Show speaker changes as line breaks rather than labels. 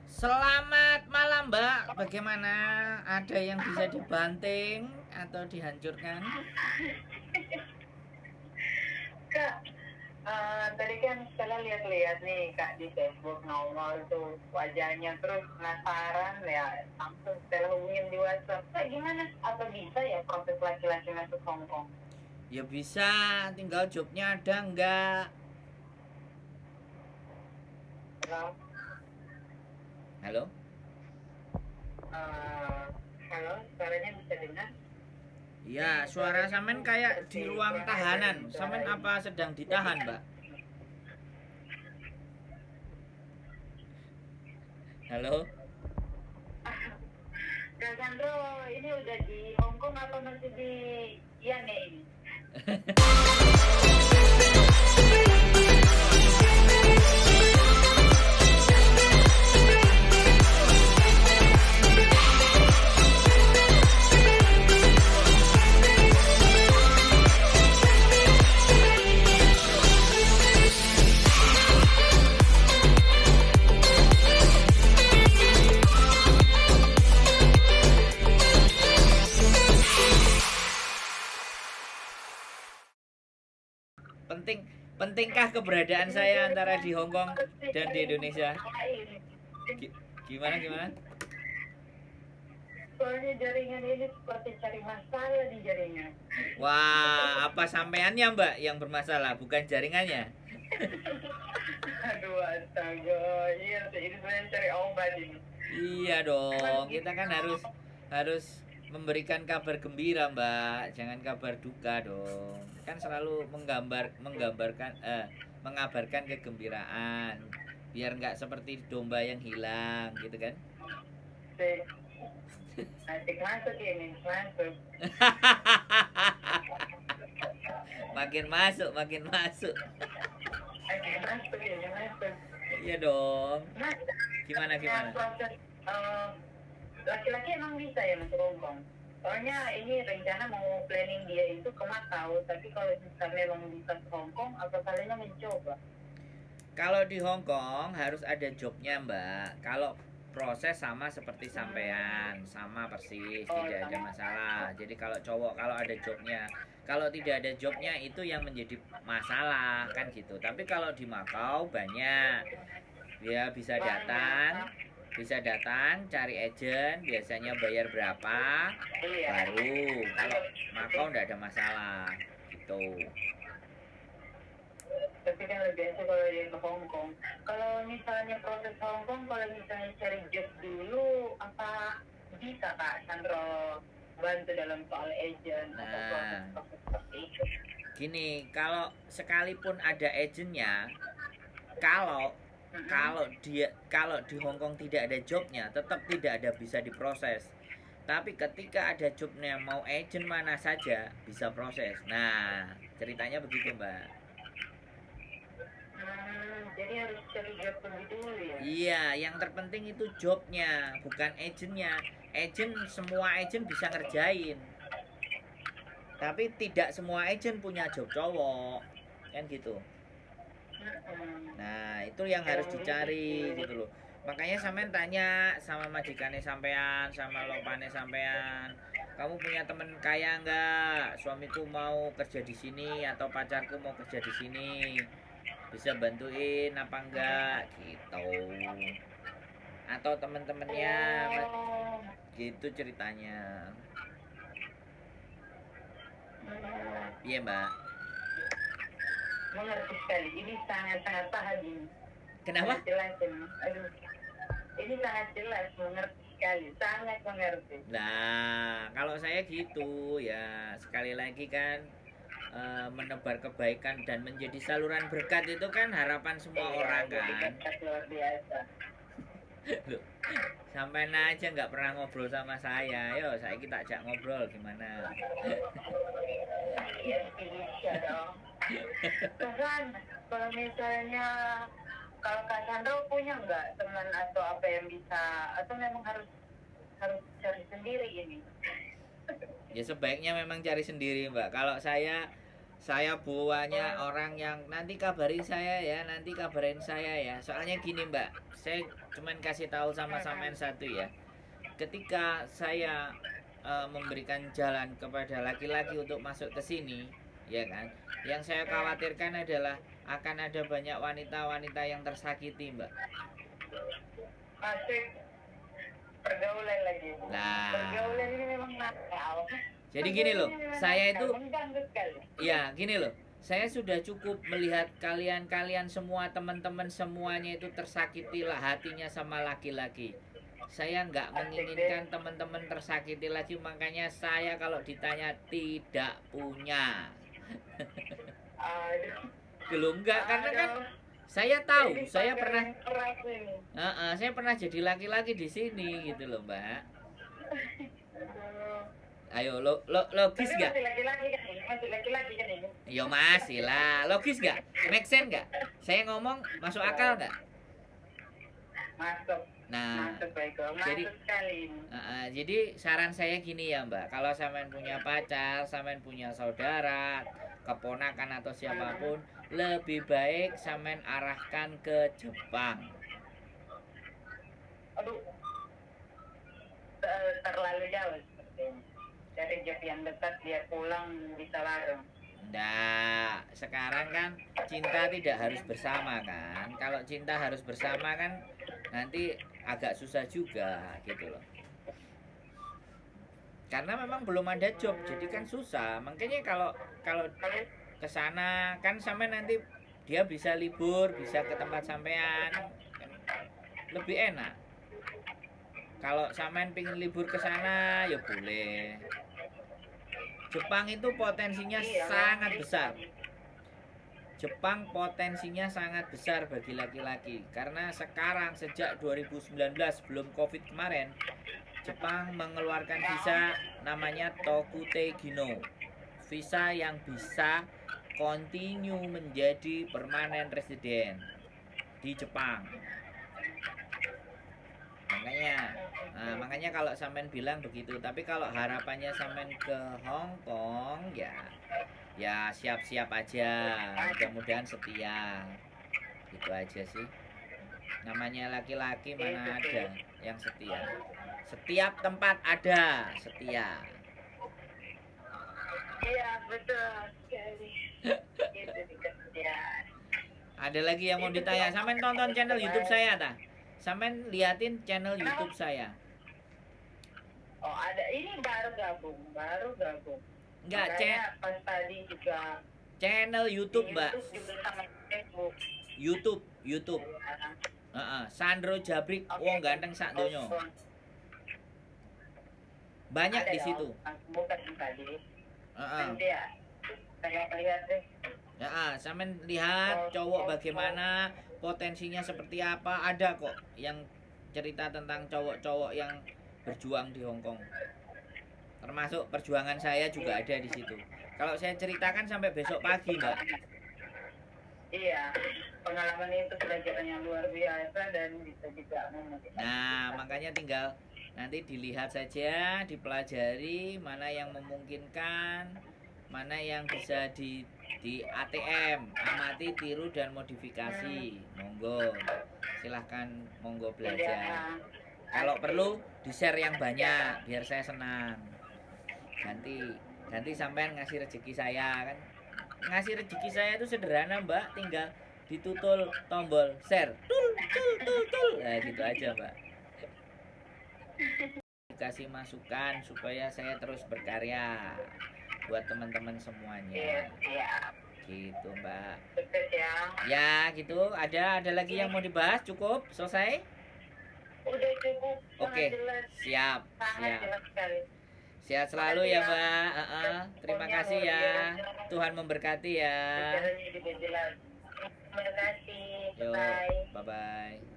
Selamat malam Mbak, bagaimana? Ada yang bisa dibanting atau dihancurkan?
Kak, tadi kan saya lihat-lihat nih Kak di Facebook nongol tuh wajahnya, terus penasaran ya, langsung saya hubungin di WhatsApp. Kak, gimana? Apa bisa ya proses laki-laki masuk Hong Kong?
Ya bisa, tinggal jobnya ada enggak?
Halo,
Halo?
eh, halo, suaranya bisa dengar?
Ya,
Nih,
suara
suaranya
Samen
tuh
kayak di
seperti
ruang
kurang ajar
tahanan.
nih suara
Samen
ini.
apa sedang
Jadi
ditahan,
kan,
Mbak? Halo?
Kak Sandro, ini udah di Hong Kong apa masih di Yane ini?
Penting pentingkah keberadaan
Ini
saya antara
jaringan
di Hong Kong
seperti
dan di
jaringan
Indonesia?
lain.
Gimana gimana?
Soalnya jaringan ini seperti cari masalah di jaringan.
Wah, apa sampeannya Mbak yang bermasalah, bukan jaringannya?
Aduh, astaga. Iya, ini saya cari obat ini.
Iya
Emang
dong, kita
gitu.
kan harus harus memberikan kabar gembira, Mbak. Jangan kabar duka dong. Kan selalu menggambarkan mengabarkan kegembiraan. Biar nggak seperti domba yang hilang, gitu kan?
Sik. Asik masuk ini, masuk.
Makin masuk, makin masuk.
Asik masuk ini, masuk.
Iya dong.
Nah,
Gimana
nah
gimana?
proses laki-laki emang bisa ya masuk Hong Kong? Soalnya ini rencana mau planning dia itu ke Macau, tapi kalau misalnya memang bisa ke Hong Kong, apa salahnya mencoba?
Kalau di Hong Kong harus ada jobnya, Mbak. Kalau proses sama seperti sampean, sama persis,
Oh,
tidak ada
sama.
masalah. Jadi kalau cowok kalau ada jobnya, kalau tidak ada jobnya itu yang menjadi masalah kan gitu. Tapi kalau di Macau banyak, dia
Banyak.
bisa datang, cari agent, biasanya bayar berapa,
Iya.
baru. Kalau Macau tidak ada masalah, gitu.
Tapi kan lebih asik kalau dia ke Hong Kong. Kalau misalnya proses Hong Kong, kalau misalnya cari job dulu, apa bisa Kak Sandro bantu dalam soal agent atau
Nah,
proses-proses seperti itu?
gini, kalau sekalipun ada agentnya, kalau
Mm-mm.
kalau di Hong Kong tidak ada jobnya, tetap tidak ada bisa diproses. Tapi ketika ada jobnya mau agent mana saja bisa proses. Nah, ceritanya begitu, Mbak.
Jadi harus cari job lebih dulu ya?
Iya, yang terpenting itu jobnya, bukan agentnya. Agent semua agent bisa ngerjain, tapi tidak semua agent punya job cowok, kan gitu.
Mm-mm.
Nah, itu yang harus
Emang gitu
dicari
sih.
gitu loh. Makanya sampean tanya sama majikannya sampean, sama lopane sampean, kamu punya temen kaya nggak? Suamiku mau kerja di sini atau pacarku mau kerja di sini. Bisa bantuin apa enggak gitu. Atau temen-temennya
Oh,
gitu ceritanya.
mm,
Iya, Mbak.
mengerti sekali. Ini sangat-sangat paham ini.
Kenapa?
Sangat jelas ini. Aduh, ini sangat jelas, mengerti sekali, sangat mengerti.
Nah, kalau saya gitu ya sekali lagi kan menebar kebaikan dan menjadi saluran berkat itu kan harapan semua
Iya,
orang
jadi
kan.
dekat luar biasa.
Loh, sampai aja nggak pernah ngobrol sama saya. Yo, saya kita ajak ngobrol gimana?
Iya, bisa dong. Bahkan kalau misalnya kalau Kak Sandro punya nggak teman atau apa yang bisa, atau memang harus harus cari sendiri ini?
Ya sebaiknya memang cari sendiri, Mbak. Kalau saya saya buahnya orang yang nanti kabarin saya ya, nanti kabarin saya ya. Soalnya gini Mbak, saya cuman kasih tahu sama sampean satu ya. Ketika saya memberikan jalan kepada laki-laki untuk masuk ke sini, ya kan? Yang saya khawatirkan adalah akan ada banyak wanita-wanita yang tersakiti, Mbak.
Asik. Pergaulan lagi.
Nah.
Pergaulan ini memang nakal.
Jadi gini loh, saya itu
mengganggu sekali.
ya gini loh, saya sudah cukup melihat kalian-kalian semua teman-teman semuanya itu tersakiti lah hatinya sama laki-laki. Saya nggak menginginkan teman-teman tersakiti lagi, makanya saya kalau ditanya tidak punya.
Aduh.
Belum enggak, karena kan saya tahu, saya pernah jadi laki-laki di sini gitu loh Mbak. Ayo logis gak?
Masih laki-laki kan ini?
Yo masih lah, logis gak? Make sense gak? Saya ngomong masuk akal gak?
Masuk.
Nah,
Masuk baik. Masuk sekali.
jadi saran saya gini ya Mbak, kalau sampean punya pacar, sampean punya saudara, keponakan atau siapapun, lebih baik sampean arahkan ke Jepang.
Aduh, terlalu jauh sepertinya. Dari Jepang yang dekat dia pulang bisa larang.
Nggak, sekarang kan cinta tidak harus bersama kan. Kalau cinta harus bersama kan nanti agak susah juga gitu loh. Karena memang belum ada job, jadi kan susah. Makanya kalau ke sana kan sampai nanti dia bisa libur, bisa ke tempat sampean, kan lebih enak. Kalau sampean pingin libur ke sana ya boleh. Jepang itu potensinya sangat besar. Jepang potensinya sangat besar bagi laki-laki karena sekarang sejak 2019 belum Covid kemarin, Jepang mengeluarkan visa namanya Tokute Gino. Visa yang bisa continue menjadi permanen resident di Jepang. Makanya kalau sampean bilang begitu, tapi kalau harapannya sampean ke Hong Kong ya siap-siap aja, mudah-mudahan setia. Gitu aja sih. Namanya laki-laki mana ada yang setia. Setiap tempat ada setia.
Iya, betul sekali. Itu dikasih.
Ada lagi yang mau ditanya, sampean tonton channel YouTube saya ta? Sampean liatin channel YouTube saya.
Oh, ada. Ini baru gabung.
Enggak,
pas tadi juga
channel YouTube, Mbak.
YouTube juga sama Facebook.
YouTube. Sandro Jabrik, wong ganteng sak donya. Banyak
Ada
di situ.
Bukan yang tadi. Nanti ya. Saya lihat deh.
Sampean lihat cowok bagaimana, potensinya seperti apa, ada kok yang cerita tentang cowok-cowok yang berjuang di Hong Kong. Termasuk perjuangan saya juga ada di situ. Kalau saya ceritakan sampai besok pagi, Mbak.
Iya, pengalaman itu pelajaran yang luar biasa dan bisa juga memotivasi.
Nah, makanya tinggal nanti dilihat saja, dipelajari mana yang memungkinkan, mana yang bisa di ATM, amati, tiru dan modifikasi. Monggo, silahkan monggo belajar. Kalau perlu di-share yang banyak biar saya senang. Ganti sampean ngasih rezeki saya kan. Ngasih rezeki saya itu sederhana Mbak, tinggal ditutul tombol share. Tul. Nah, gitu aja Mbak. Kasih masukan supaya saya terus berkarya buat teman-teman semuanya.
Iya.
Gitu Mbak.
Sukses ya.
Ya gitu. Ada lagi yang mau dibahas? Cukup? Selesai?
Udah cukup.
Oke. Siap.
Jelas sekali.
Sehat selalu ya Mbak. Terima kasih ya. Tuhan memberkati ya.
Terima kasih.
Yo,
Bye.
bye-bye.